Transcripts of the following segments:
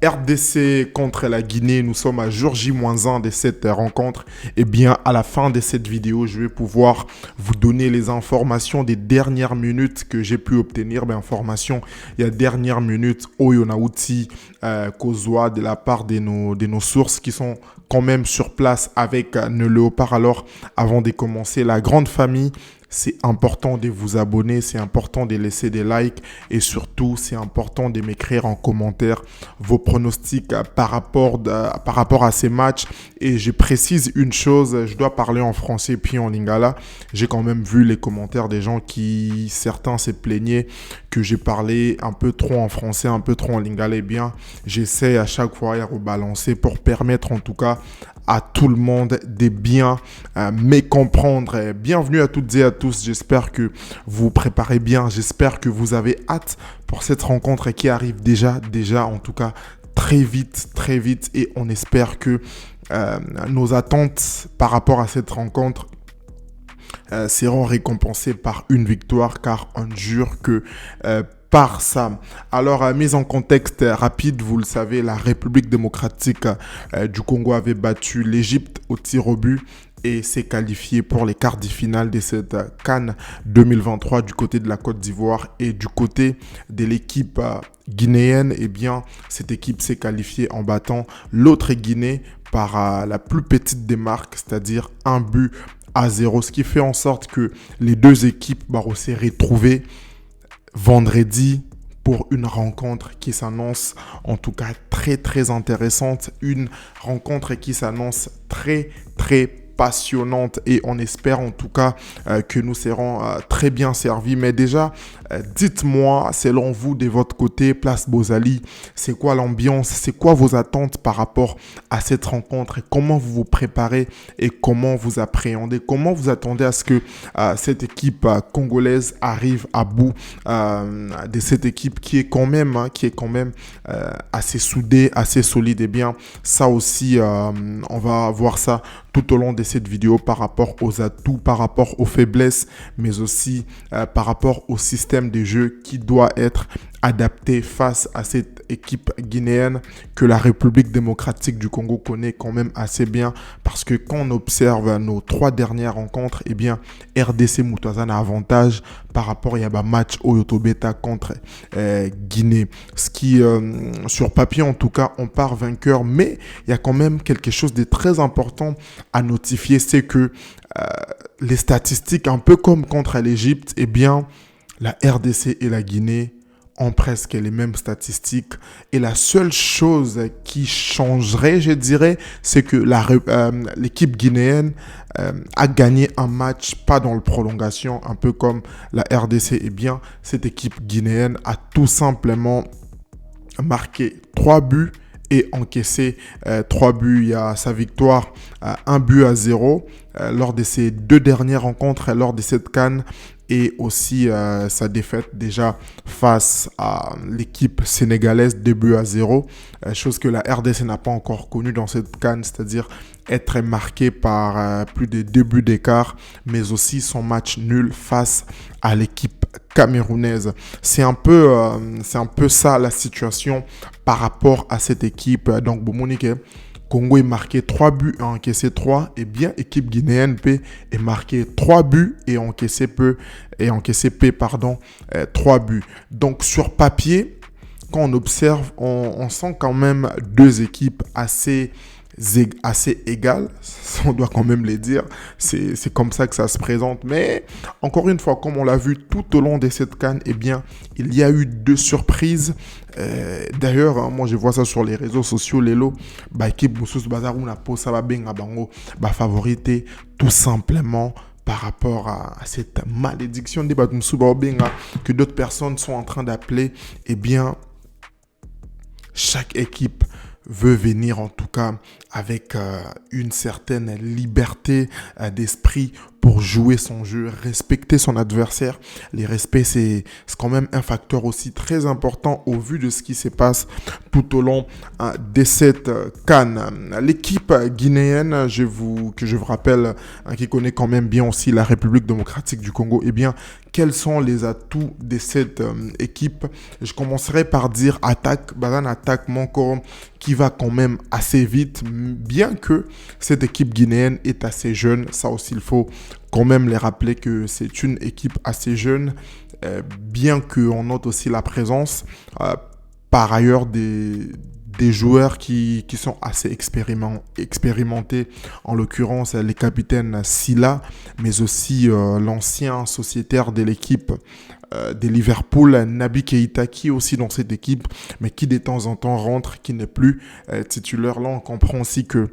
RDC contre la Guinée, nous sommes à jour J-1 de cette rencontre. Et bien, à la fin de cette vidéo, je vais pouvoir vous donner les informations des dernières minutes que j'ai pu obtenir. Ben, informations, il y a dernières minutes, Oyonauti, Kozwa, de la part de nos sources qui sont quand même sur place avec le Léopard. Alors, avant de commencer, la grande famille, c'est important de vous abonner, c'est important de laisser des likes et surtout, c'est important de m'écrire en commentaire vos pronostics par rapport à ces matchs. Et je précise une chose, je dois parler en français puis en lingala. J'ai quand même vu les commentaires des gens qui, certains se plaignaient que j'ai parlé un peu trop en français, un peu trop en lingala. Eh bien, j'essaie à chaque fois de rebalancer pour permettre en tout cas à tout le monde de bien me comprendre. Bienvenue à toutes et à tous. J'espère que vous vous préparez bien. J'espère que vous avez hâte pour cette rencontre qui arrive déjà en tout cas très vite. Et on espère que nos attentes par rapport à cette rencontre seront récompensées par une victoire, car on jure que par ça. Alors, mise en contexte rapide, vous le savez, la République démocratique du Congo avait battu l'Égypte au tir au but et s'est qualifié pour les quarts de finale de cette CAN 2023 du côté de la Côte d'Ivoire. Et du côté de l'équipe guinéenne, eh bien, cette équipe s'est qualifiée en battant l'autre Guinée par la plus petite des marques, c'est-à-dire 1-0, ce qui fait en sorte que les deux équipes s'est retrouvées vendredi pour une rencontre qui s'annonce en tout cas très intéressante, une rencontre qui s'annonce très passionnante et on espère en tout cas que nous serons très bien servis. Mais déjà, dites-moi, selon vous, de votre côté, Place Bozali, c'est quoi l'ambiance, c'est quoi vos attentes par rapport à cette rencontre, comment vous vous préparez et comment vous appréhendez, comment vous attendez à ce que cette équipe congolaise arrive à bout de cette équipe qui est quand même assez soudée, assez solide. Et bien, ça aussi, on va voir ça tout au long de cette vidéo par rapport aux atouts, par rapport aux faiblesses, mais aussi par rapport au système de jeu qui doit être adapté face à cette équipe guinéenne que la République démocratique du Congo connaît quand même assez bien, parce que quand on observe nos 3 dernières rencontres, eh bien RDC Moutouazan a avantage par rapport à un match Oyoto Beta contre Guinée. Ce qui, sur papier en tout cas, on part vainqueur, mais il y a quand même quelque chose de très important à notifier, c'est que les statistiques, un peu comme contre l'Égypte, eh bien la RDC et la Guinée ont presque les mêmes statistiques. Et la seule chose qui changerait, je dirais, c'est que l'équipe guinéenne a gagné un match, pas dans le prolongation, un peu comme la RDC. Eh bien, cette équipe guinéenne a tout simplement marqué 3 buts et encaissé 3 buts. Il y a sa victoire 1-0 lors de ces 2 dernières rencontres, lors de cette CAN, et aussi sa défaite déjà face à l'équipe sénégalaise 2-0, chose que la RDC n'a pas encore connue dans cette CAN, c'est-à-dire être marqué par plus de 2 buts d'écart, mais aussi son match nul face à l'équipe camerounaise. C'est un peu ça la situation par rapport à cette équipe. Donc, Monique, Congo est marqué 3 buts et encaissé 3. Et bien, équipe guinéenne P est marqué 3 buts et encaissé 3 buts. Donc, sur papier, quand on observe, on sent quand même 2 équipes assez égales, on doit quand même les dire, c'est comme ça que ça se présente. Mais encore une fois, comme on l'a vu tout au long de cette CAN, eh bien, il y a eu 2 surprises. D'ailleurs, moi je vois ça sur les réseaux sociaux, Lelo, équipe Moussous Bazar ou Napo, ça va bien à Bango, favorité tout simplement par rapport à cette malédiction de Batumsuba que d'autres personnes sont en train d'appeler. Eh bien, chaque équipe veut venir en tout cas avec une certaine liberté d'esprit pour jouer son jeu, respecter son adversaire. Les respects, c'est quand même un facteur aussi très important au vu de ce qui se passe tout au long de cette CAN. L'équipe guinéenne, que je vous rappelle, qui connaît quand même bien aussi la République démocratique du Congo, eh bien, quels sont les atouts de cette équipe? Je commencerai par dire attaque, Bazan attaque mon corps qui va quand même assez vite, bien que cette équipe guinéenne est assez jeune. Ça aussi, il faut quand même les rappeler que c'est une équipe assez jeune, bien qu'on note aussi la présence, par ailleurs, des joueurs qui sont assez expérimentés, en l'occurrence les capitaines Silla, mais aussi l'ancien sociétaire de l'équipe de Liverpool, Naby Keita, qui est aussi dans cette équipe, mais qui de temps en temps rentre, qui n'est plus titulaire. Là, on comprend aussi que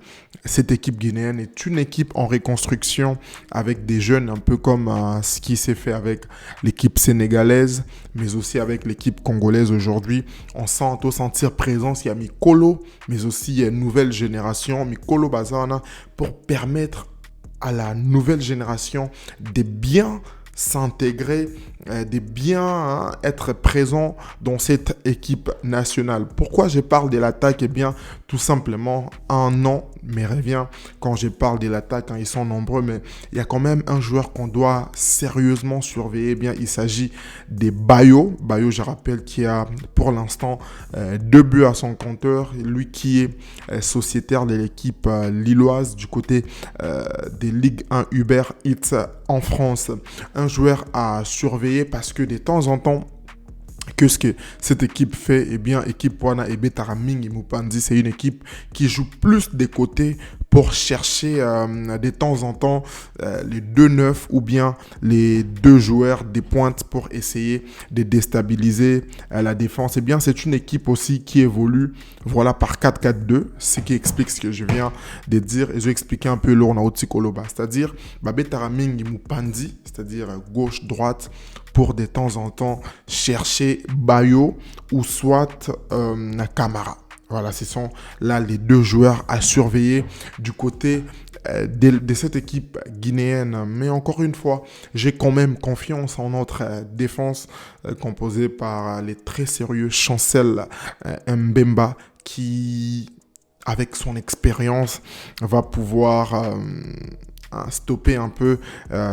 cette équipe guinéenne est une équipe en reconstruction avec des jeunes, un peu comme ce qui s'est fait avec l'équipe sénégalaise, mais aussi avec l'équipe congolaise aujourd'hui. On sent au sentir présence, il y a Mikolo, mais aussi il y a une nouvelle génération, Mikolo Bazana, pour permettre à la nouvelle génération de bien s'intégrer, de bien être présent dans cette équipe nationale. Pourquoi je parle de l'attaque? Eh bien, tout simplement, un nom me revient quand je parle de l'attaque. Ils sont nombreux, mais il y a quand même un joueur qu'on doit sérieusement surveiller. Eh bien, il s'agit de Bayo. Bayo, je rappelle, qui a pour l'instant 2 buts à son compteur. Lui qui est sociétaire de l'équipe lilloise du côté des Ligue 1 Uber Eats en France. Un joueur à surveiller parce que de temps en temps, ce que cette équipe fait, eh bien, équipe Wana et Betaraming et Mupandi, c'est une équipe qui joue plus des côtés pour chercher de temps en temps les 2-9 ou bien les 2 joueurs des pointes pour essayer de déstabiliser la défense. Eh bien, c'est une équipe aussi qui évolue par 4-4-2, ce qui explique ce que je viens de dire. Et je vais expliquer un peu l'Orna Koloba, c'est-à-dire Betaraming et Mupandi, c'est-à-dire gauche-droite, pour de temps en temps chercher Bayo ou soit Camara. Voilà, ce sont là les 2 joueurs à surveiller du côté de cette équipe guinéenne. Mais encore une fois, j'ai quand même confiance en notre défense composée par les très sérieux Chancel Mbemba qui, avec son expérience, va pouvoir stopper un peu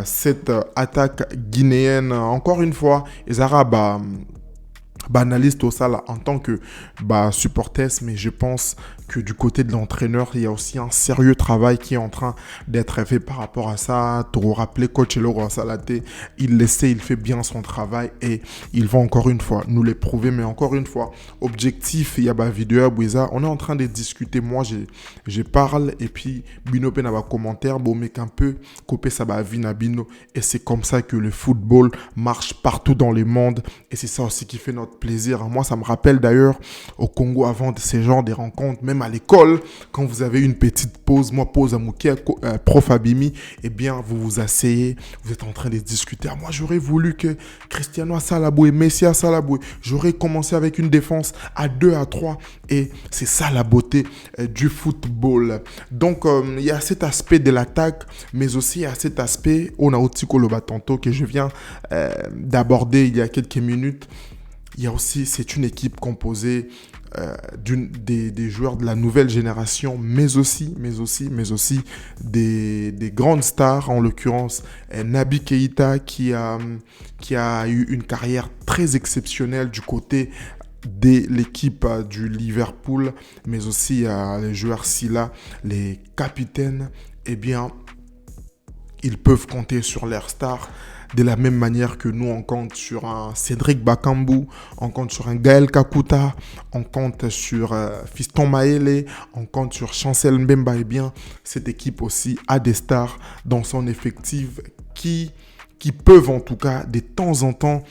cette attaque guinéenne. Encore une fois, Ezara analyse tout ça là, en tant que supporter, mais je pense que du côté de l'entraîneur, il y a aussi un sérieux travail qui est en train d'être fait par rapport à ça. Pour rappeler, coach Eloro Salate, il fait bien son travail et il va encore une fois nous le prouver. Mais encore une fois, objectif, il y a vidéo à Boueza, on est en train de discuter. Moi, je parle et puis Bino Pen a commentaire, bon, mais qu'un peu couper ça va vie Bino. Et c'est comme ça que le football marche partout dans le monde. Et c'est ça aussi qui fait notre plaisir. Moi, ça me rappelle d'ailleurs au Congo avant de ces genres de rencontres, même à l'école, quand vous avez une petite pause, moi pause à Moukia, prof Abimi, eh bien vous vous asseyez, vous êtes en train de discuter. Moi j'aurais voulu que Cristiano a Salaboué, Messi a Salaboué, j'aurais commencé avec une défense à 2 à 3 et c'est ça la beauté du football. Donc il y a cet aspect de l'attaque, mais aussi il y a cet aspect Onaotiko Lobatanto que je viens d'aborder il y a quelques minutes. Il y a aussi, c'est une équipe composée des joueurs de la nouvelle génération, mais aussi des grandes stars, en l'occurrence Naby Keita qui a eu une carrière très exceptionnelle du côté de l'équipe du Liverpool, mais aussi les joueurs Silla, les capitaines, eh bien, ils peuvent compter sur leurs stars. De la même manière que nous, on compte sur un Cédric Bakambu, on compte sur un Gaël Kakuta, on compte sur Fiston Maele, on compte sur Chancel Mbemba. Eh bien, cette équipe aussi a des stars dans son effectif qui peuvent en tout cas de temps en temps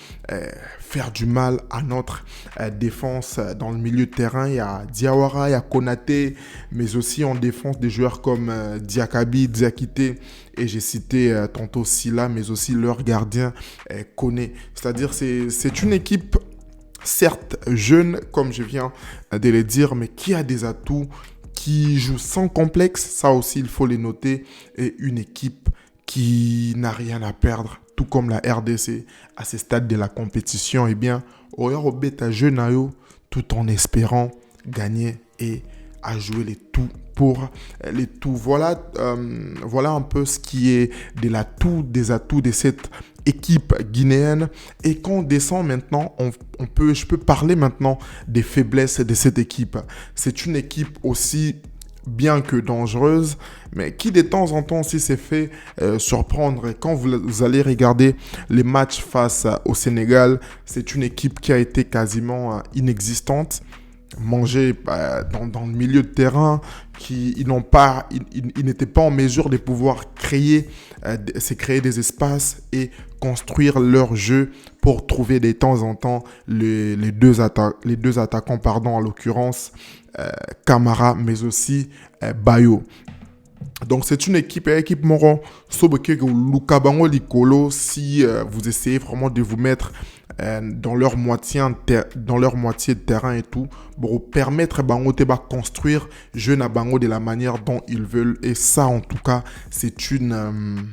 faire du mal à notre défense dans le milieu de terrain. Il y a Diawara, il y a Konaté, mais aussi en défense des joueurs comme Diakabi, Diakité, et j'ai cité tantôt Silla, mais aussi leur gardien Koné. C'est-à-dire c'est une équipe certes jeune, comme je viens de le dire, mais qui a des atouts, qui joue sans complexe, ça aussi il faut les noter, et une équipe qui n'a rien à perdre, tout comme la RDC à ce stade de la compétition, eh bien, Oya Robeta Jenayo, tout en espérant gagner et à jouer les tout pour les tout. Voilà, voilà un peu ce qui est des atouts de cette équipe guinéenne. Et quand on descend maintenant, je peux parler maintenant des faiblesses de cette équipe. C'est une équipe aussi bien que dangereuse, mais qui de temps en temps aussi s'est fait surprendre. Et quand vous allez regarder les matchs face au Sénégal, c'est une équipe qui a été quasiment inexistante, mangée dans le milieu de terrain, ils n'étaient pas en mesure de pouvoir créer des espaces et construire leur jeu pour trouver de temps en temps les deux attaquants, en l'occurrence Camara, mais aussi Bayo. Donc c'est une équipe Moron Sobeke Lukabango Likolo. Si vous essayez vraiment de vous mettre dans leur moitié de terrain et tout, pour permettre Bango de construire jeune à Bango de la manière dont ils veulent. Et ça, en tout cas, c'est une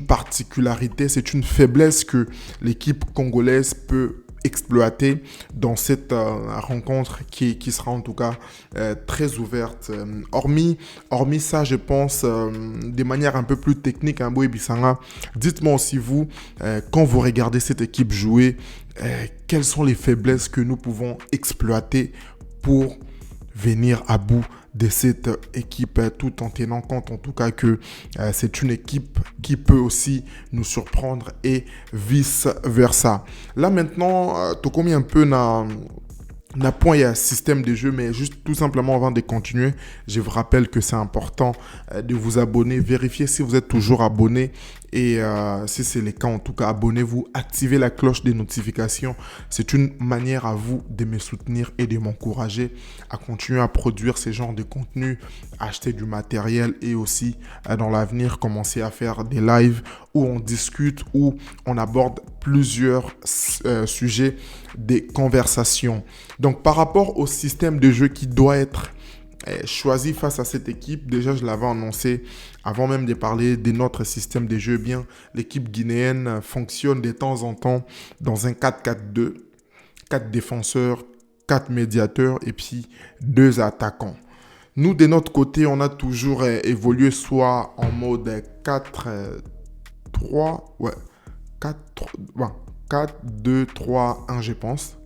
particularité, c'est une faiblesse que l'équipe congolaise peut exploiter dans cette rencontre qui sera en tout cas très ouverte. Hormis ça, je pense, de manière un peu plus technique, Boy Bissanga, dites-moi aussi vous, quand vous regardez cette équipe jouer, quelles sont les faiblesses que nous pouvons exploiter pour venir à bout de cette équipe, tout en tenant compte en tout cas que c'est une équipe qui peut aussi nous surprendre et vice versa. Là maintenant, Tokomi un peu n'a point il y a un système de jeu, mais juste tout simplement avant de continuer, je vous rappelle que c'est important de vous abonner, vérifiez si vous êtes toujours abonné et si c'est le cas, en tout cas, abonnez-vous, activez la cloche des notifications. C'est une manière à vous de me soutenir et de m'encourager à continuer à produire ce genre de contenu, acheter du matériel et aussi dans l'avenir commencer à faire des lives où on discute, où on aborde plusieurs sujets, des conversations. Donc par rapport au système de jeu qui doit être choisi face à cette équipe, déjà je l'avais annoncé avant même de parler de notre système de jeu, eh bien l'équipe guinéenne fonctionne de temps en temps dans un 4-4-2, 4 défenseurs, 4 médiateurs et puis 2 attaquants. Nous de notre côté, on a toujours évolué soit en mode 4-2-3-1 je pense.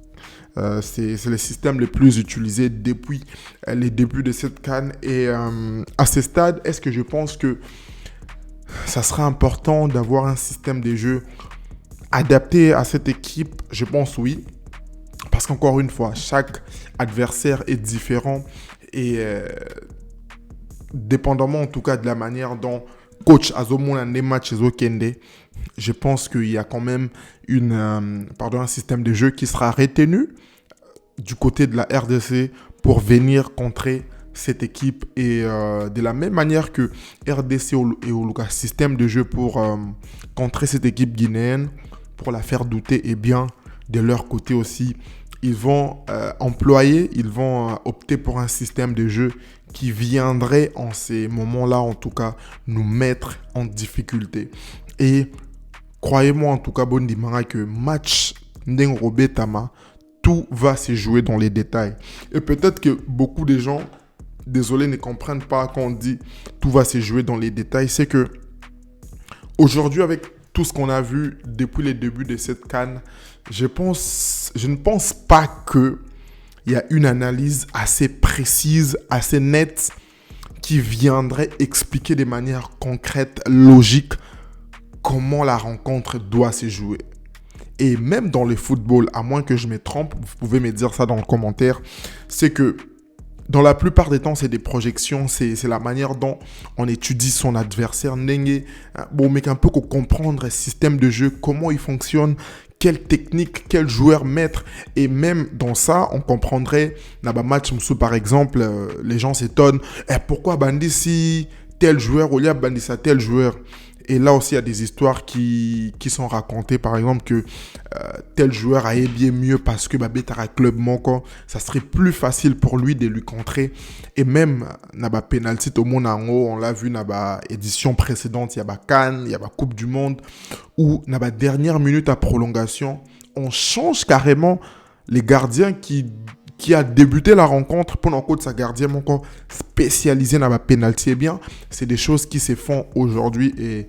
C'est le système le plus utilisé depuis les débuts de cette CAN. Et à ce stade, est-ce que je pense que ça sera important d'avoir un système de jeu adapté à cette équipe? Je pense oui. Parce qu'encore une fois, chaque adversaire est différent. Et dépendamment en tout cas de la manière dont coach Azomona ne match Kende, je pense qu'il y a quand même un système de jeu qui sera retenu du côté de la RDC pour venir contrer cette équipe. Et de la même manière que RDC et Oluka, système de jeu pour contrer cette équipe guinéenne, pour la faire douter, et bien de leur côté aussi, ils vont opter pour un système de jeu qui viendrait en ces moments-là, en tout cas, nous mettre en difficulté. Et croyez-moi en tout cas, Bondimanga, que match Ndengobetama, tout va se jouer dans les détails. Et peut-être que beaucoup de gens, désolé, ne comprennent pas quand on dit tout va se jouer dans les détails. C'est que aujourd'hui, avec tout ce qu'on a vu depuis les débuts de cette CAN, je ne pense pas qu'il y a une analyse assez précise, assez nette, qui viendrait expliquer de manière concrète, logique, comment la rencontre doit se jouer. Et même dans le football, à moins que je me trompe, vous pouvez me dire ça dans le commentaire, c'est que dans la plupart des temps, c'est des projections, c'est la manière dont on étudie son adversaire. Bon, mais un peu comprendre le système de jeu, comment il fonctionne, quelle technique, quel joueur mettre. Et même dans ça, on comprendrait, dans un match, par exemple, les gens s'étonnent, pourquoi Bandi si tel joueur, ou Bandi ça tel joueur. Et là aussi, il y a des histoires qui sont racontées, par exemple, que tel joueur a bien mieux parce que Betara Club Moko, ça serait plus facile pour lui de lui contrer. Et même, naba penalty au monde en haut, on l'a vu naba édition précédente, il y a Cannes, il y a Coupe du Monde, où naba dernière minute à prolongation, on change carrément les gardiens qui a débuté la rencontre pendant que sa gardien encore spécialisé dans la penalty. Eh bien, c'est des choses qui se font aujourd'hui. Et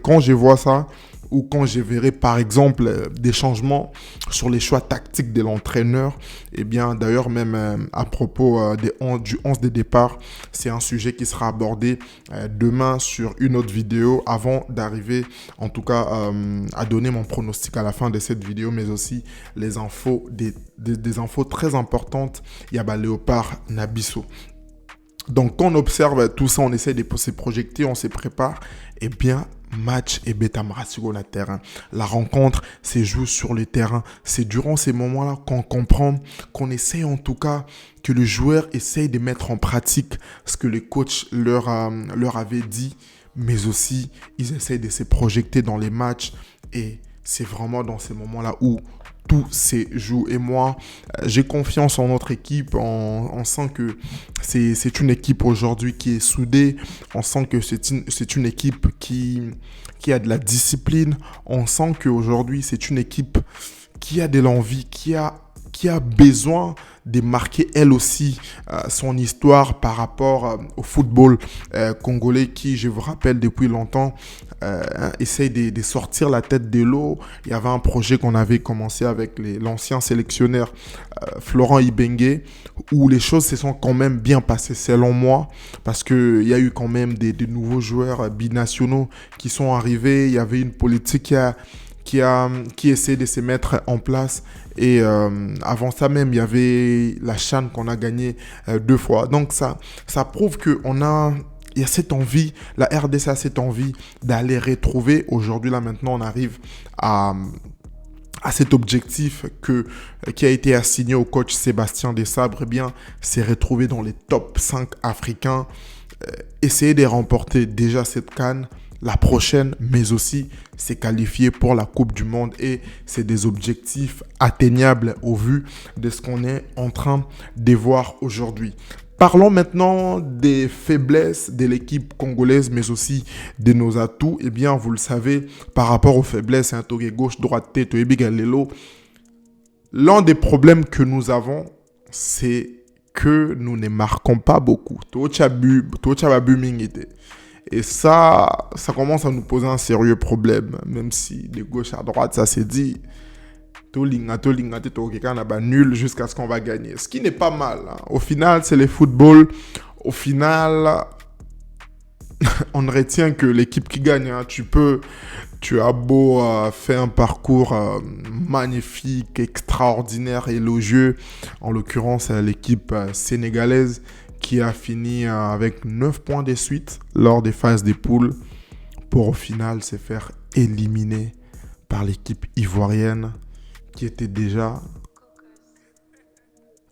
quand je vois ça, ou quand je verrai par exemple des changements sur les choix tactiques de l'entraîneur, eh bien d'ailleurs même à propos du 11 de départ, c'est un sujet qui sera abordé demain sur une autre vidéo avant d'arriver en tout cas à donner mon pronostic à la fin de cette vidéo, mais aussi les infos, des infos très importantes. Il y a Léopard Nabisso. Donc, quand on observe tout ça, on essaie de se projeter, on se prépare. Eh bien, match et bêta sur le terrain. La rencontre se joue sur le terrain. C'est durant ces moments-là qu'on comprend, qu'on essaie en tout cas, que le joueur essaye de mettre en pratique ce que le coach leur avait dit, mais aussi, ils essayent de se projeter dans les matchs. Et c'est vraiment dans ces moments-là où tout se joue. Et moi, j'ai confiance en notre équipe. On sent que c'est une équipe aujourd'hui qui est soudée. On sent que c'est une équipe qui a de la discipline. On sent qu'aujourd'hui, c'est une équipe qui a de l'envie, qui a besoin de marquer elle aussi son histoire par rapport au football congolais qui, je vous rappelle, depuis longtemps, essaye de sortir la tête de l'eau. Il y avait un projet qu'on avait commencé avec l'ancien sélectionneur Florent Ibenge, où les choses se sont quand même bien passées selon moi, parce qu'il y a eu quand même des nouveaux joueurs binationaux qui sont arrivés. Il y avait une politique qui essaie de se mettre en place. Et avant ça même, il y avait la CHAN qu'on a gagnée 2 fois. Donc ça prouve il y a cette envie, la RDC a cette envie d'aller retrouver. Aujourd'hui, là maintenant, on arrive à cet objectif qui a été assigné au coach Sébastien Desabre. Eh bien, c'est retrouver dans les top 5 africains. Essayer de remporter déjà cette CAN, la prochaine, mais aussi c'est qualifié pour la Coupe du Monde, et c'est des objectifs atteignables au vu de ce qu'on est en train de voir aujourd'hui. Parlons maintenant des faiblesses de l'équipe congolaise, mais aussi de nos atouts. Eh bien, vous le savez, par rapport aux faiblesses, gauche, droite, tête, l'un des problèmes que nous avons, c'est que nous ne marquons pas beaucoup. Et ça commence à nous poser un sérieux problème, même si de gauche à droite, ça s'est dit, nul jusqu'à ce qu'on va gagner. Ce qui n'est pas mal. Hein. Au final, c'est le football. Au final, on ne retient que l'équipe qui gagne. Hein. Tu as beau faire un parcours magnifique, extraordinaire, élogieux. En l'occurrence, l'équipe sénégalaise qui a fini avec 9 points de suite lors des phases des poules pour au final se faire éliminer par l'équipe ivoirienne qui était déjà,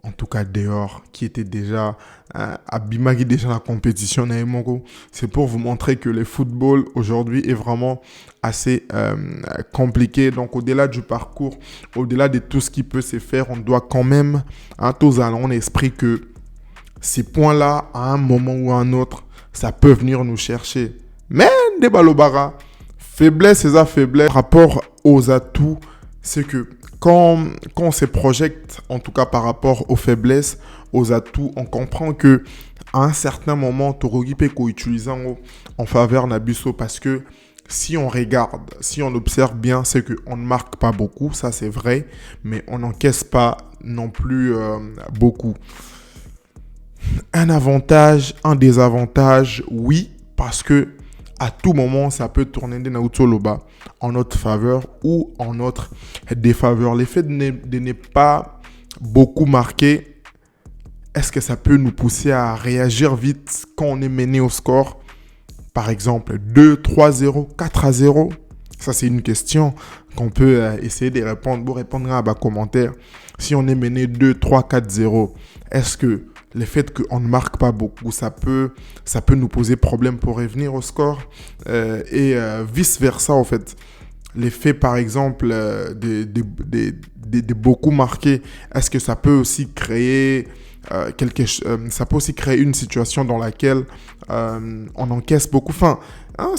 en tout cas dehors, qui était déjà abîmé déjà la compétition. C'est pour vous montrer que le football aujourd'hui est vraiment assez compliqué. Donc au-delà du parcours, au-delà de tout ce qui peut se faire, on doit quand même tous avoir en esprit que ces points-là, à un moment ou à un autre, ça peut venir nous chercher. Mais des balobara, faiblesse, c'est ça, faiblesse. Rapport aux atouts, c'est que quand on se projette, en tout cas par rapport aux faiblesses, aux atouts, on comprend que à un certain moment, Torogi peut utiliser en faveur Nabisso, parce que si on regarde, si on observe bien, c'est qu'on ne marque pas beaucoup, ça c'est vrai, mais on n'encaisse pas non plus beaucoup. Un avantage, un désavantage, oui, parce que à tout moment, ça peut tourner en notre faveur ou en notre défaveur. L'effet de ne pas beaucoup marquer, est-ce que ça peut nous pousser à réagir vite quand on est mené au score? Par exemple, 2, 3-0, 4-0. Ça, c'est une question qu'on peut essayer de répondre. Vous répondrez à vos commentaires. Si on est mené 2, 3, 4-0, est-ce que le fait qu'on ne marque pas beaucoup, ça peut nous poser problème pour revenir au score et vice-versa, en fait. L'effet, par exemple, de beaucoup marquer, est-ce que ça peut aussi créer ça peut aussi créer une situation dans laquelle on encaisse beaucoup. Enfin, hein,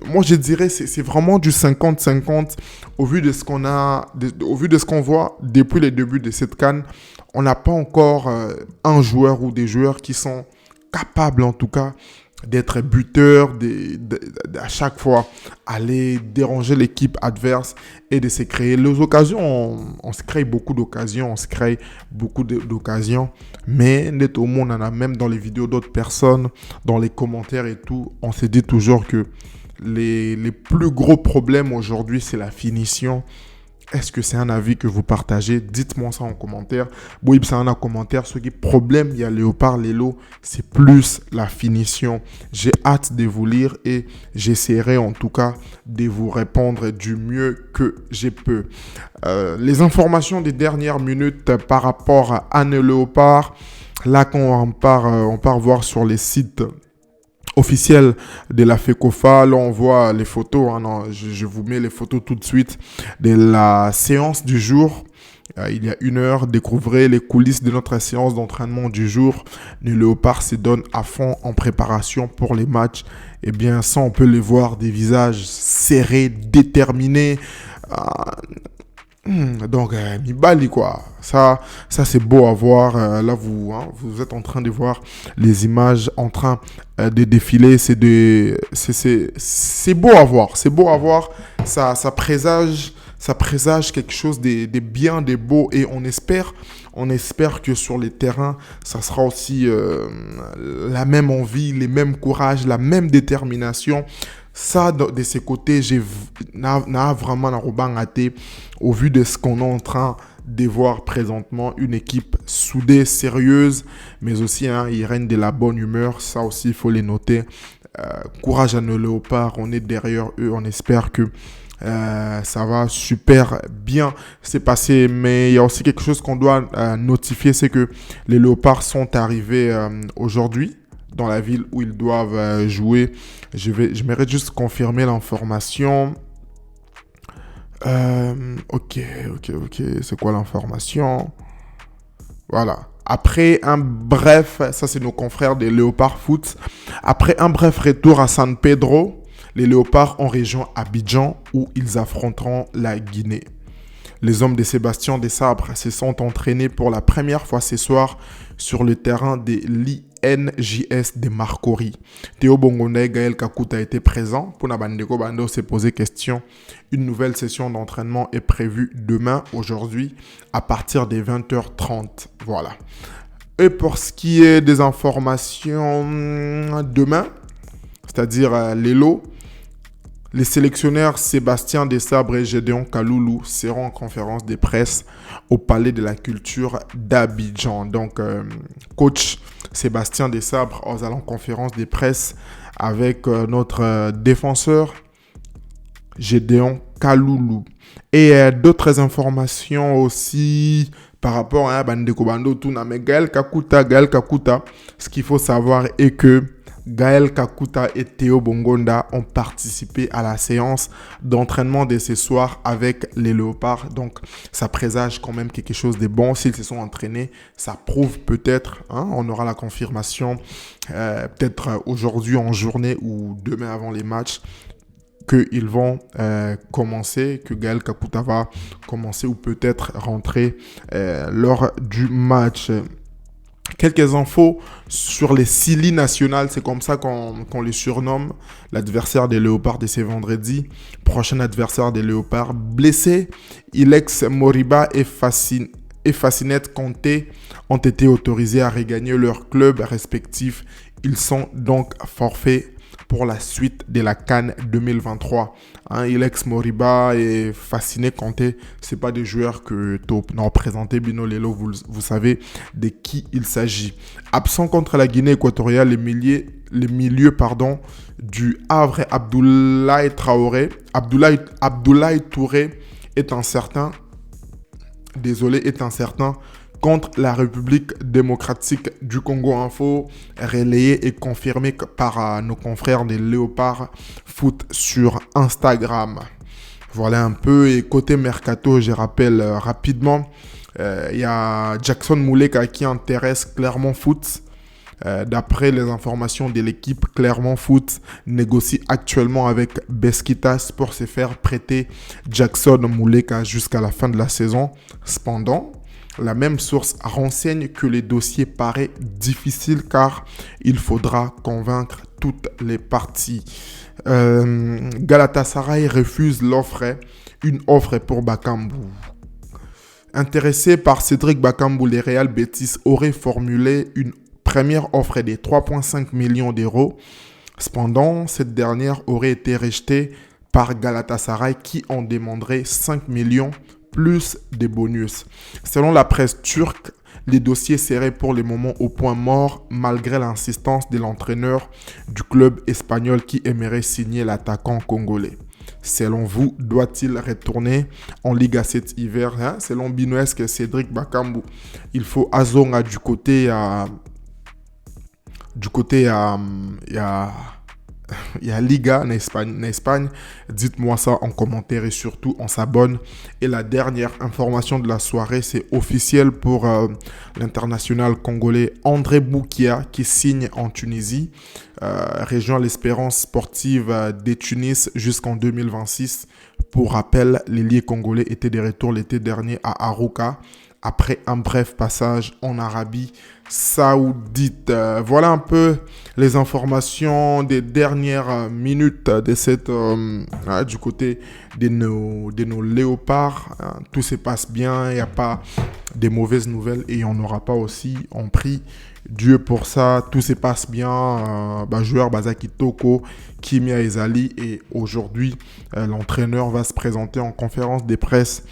moi je dirais c'est vraiment du 50-50 au vu de ce qu'on au vu de ce qu'on voit depuis les débuts de cette CAN. On n'a pas encore un joueur ou des joueurs qui sont capables en tout cas d'être buteur, à chaque fois aller déranger l'équipe adverse et de se créer les occasions. On se crée beaucoup d'occasions, mais net au monde, on en a même dans les vidéos d'autres personnes, dans les commentaires et tout, on se dit toujours que les plus gros problèmes aujourd'hui, c'est la finition. Est-ce que c'est un avis que vous partagez? Dites-moi ça en commentaire. Oui, c'est un commentaire. Ce qui est problème, il y a Léopard, Lelo, c'est plus la finition. J'ai hâte de vous lire et j'essaierai en tout cas de vous répondre du mieux que je peux. Les informations des dernières minutes par rapport à Anne Léopard, là quand on part voir sur les sites officiel de la FECOFA. Là, on voit les photos. Hein, non, je vous mets les photos tout de suite de la séance du jour. Il y a 1 heure, découvrez les coulisses de notre séance d'entraînement du jour. Le Léopard se donne à fond en préparation pour les matchs. Eh bien, ça, on peut les voir, des visages serrés, déterminés. Donc, Nibali, quoi. Ça c'est beau à voir. Là, vous êtes en train de voir les images en train de défiler. C'est beau à voir. C'est beau à voir. Ça présage quelque chose de bien, de beau. Et on espère que sur les terrains, ça sera aussi la même envie, les mêmes courages, la même détermination. Ça, de ces côtés, n'a vraiment raté au vu de ce qu'on est en train de voir présentement. Une équipe soudée, sérieuse, mais aussi il règne de la bonne humeur. Ça aussi, il faut les noter. Courage à nos léopards, on est derrière eux. On espère que ça va super bien se passer. Mais il y a aussi quelque chose qu'on doit notifier, c'est que les léopards sont arrivés aujourd'hui dans la ville où ils doivent jouer. Je mérite juste confirmer l'information. Ok. C'est quoi l'information? Voilà. Après un bref, ça c'est nos confrères des Léopards Foot. Après un bref retour à San Pedro, les Léopards ont rejoint Abidjan où ils affronteront la Guinée. Les hommes de Sébastien Desabre se sont entraînés pour la première fois ce soir sur le terrain de l'INJS de Marcory. Théo Bongonda et Gaël Kakuta étaient présents. Pour Nabandeko Bando s'est posé question. Une nouvelle session d'entraînement est prévue demain, aujourd'hui, à partir des 20h30. Voilà. Et pour ce qui est des informations demain, c'est-à-dire les lots, les sélectionneurs Sébastien Desabre et Gédéon Kaloulou seront en conférence de presse au Palais de la Culture d'Abidjan. Donc, coach Sébastien Desabre aux en conférence de presse avec notre défenseur Gédéon Kaloulou. Et d'autres informations aussi par rapport à Bandeko Bando Tuna. Mais Gaël Kakuta, ce qu'il faut savoir est que Gaël Kakuta et Théo Bongonda ont participé à la séance d'entraînement de ce soir avec les Léopards. Donc, ça présage quand même quelque chose de bon. S'ils se sont entraînés, ça prouve peut-être, on aura la confirmation, peut-être aujourd'hui en journée ou demain avant les matchs, qu'ils vont commencer, que Gaël Kakuta va commencer ou peut-être rentrer lors du match. Quelques infos sur les Silly nationales, c'est comme ça qu'on les surnomme. L'adversaire des Léopards de ce vendredi. Prochain adversaire des Léopards. Blessé, Ilex Moriba et Fascinette Conté ont été autorisés à regagner leurs clubs respectifs. Ils sont donc forfaits pour la suite de la CAN 2023. Ilex Moriba et Fasciné Conté, ce pas des joueurs que top non présenté Bino Lelo, vous savez de qui il s'agit. Absent contre la Guinée équatoriale, les milieux du Havre, Abdoulaye Touré est incertain contre la République démocratique du Congo Info, relayé et confirmé par nos confrères des Léopards Foot sur Instagram. Voilà un peu. Et côté Mercato, je rappelle rapidement, il y a Jackson Muleka qui intéresse Clermont Foot. D'après les informations de l'équipe, Clermont Foot négocie actuellement avec Beşiktaş pour se faire prêter Jackson Muleka jusqu'à la fin de la saison. Cependant, la même source renseigne que le dossier paraît difficile car il faudra convaincre toutes les parties. Galatasaray refuse une offre pour Bakambu. Intéressé par Cédric Bakambu, le Real Betis aurait formulé une première offre de 3,5 millions d'euros. Cependant, cette dernière aurait été rejetée par Galatasaray qui en demanderait 5 millions plus des bonus. Selon la presse turque, les dossiers seraient pour le moment au point mort malgré l'insistance de l'entraîneur du club espagnol qui aimerait signer l'attaquant congolais. Selon vous, doit-il retourner en Liga cet hiver? Selon Binoesque, Cédric Bakambu, il faut Azonga du côté il y a Liga en Espagne. Dites-moi ça en commentaire et surtout on s'abonne. Et la dernière information de la soirée, c'est officiel pour l'international congolais André Boukia qui signe en Tunisie. Rejoint l'Espérance sportive de Tunis jusqu'en 2026. Pour rappel, l'ailier congolais était de retour l'été dernier à Arouca après un bref passage en Arabie Saoudite. Voilà un peu les informations des dernières minutes de cette, du côté de nos léopards. Tout se passe bien, il n'y a pas de mauvaises nouvelles et on n'aura pas aussi. On prie Dieu pour ça, tout se passe bien. Joueur Bazaki Toko, Kimia Ezali et aujourd'hui, l'entraîneur va se présenter en conférence de presse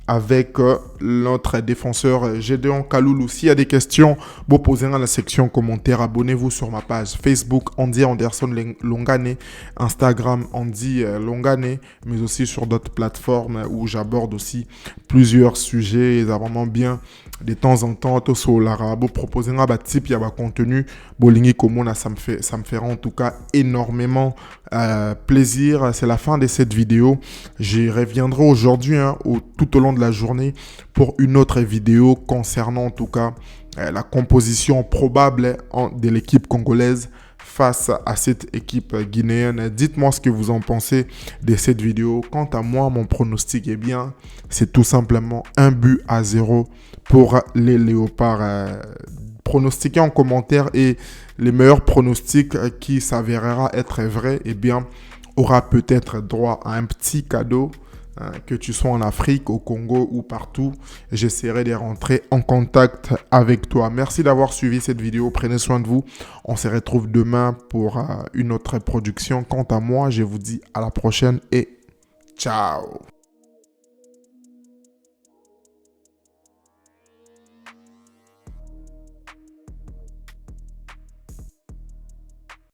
avec notre défenseur Gédéon Kaloulou. S'il y a des questions, vous posez dans la section commentaires. Abonnez-vous sur ma page Facebook Andy Anderson Longane, Instagram Andy Longane, mais aussi sur d'autres plateformes où j'aborde aussi plusieurs sujets. C'est vraiment bien de temps en temps. Tout sur l'ara, vous proposez un type, il y a un contenu. Bolingi Komona, ça me fera en tout cas énormément plaisir. C'est la fin de cette vidéo. J'y reviendrai aujourd'hui tout au long de la journée pour une autre vidéo concernant en tout cas la composition probable de l'équipe congolaise face à cette équipe guinéenne. Dites-moi ce que vous en pensez de cette vidéo. Quant à moi, mon pronostic est bien. C'est tout simplement 1-0 pour les Léopards. Pronostiquez en commentaire et les meilleurs pronostics qui s'avérera être vrai, eh bien, aura peut-être droit à un petit cadeau. Que tu sois en Afrique, au Congo ou partout, j'essaierai de rentrer en contact avec toi. Merci d'avoir suivi cette vidéo. Prenez soin de vous. On se retrouve demain pour une autre production. Quant à moi, je vous dis à la prochaine et ciao.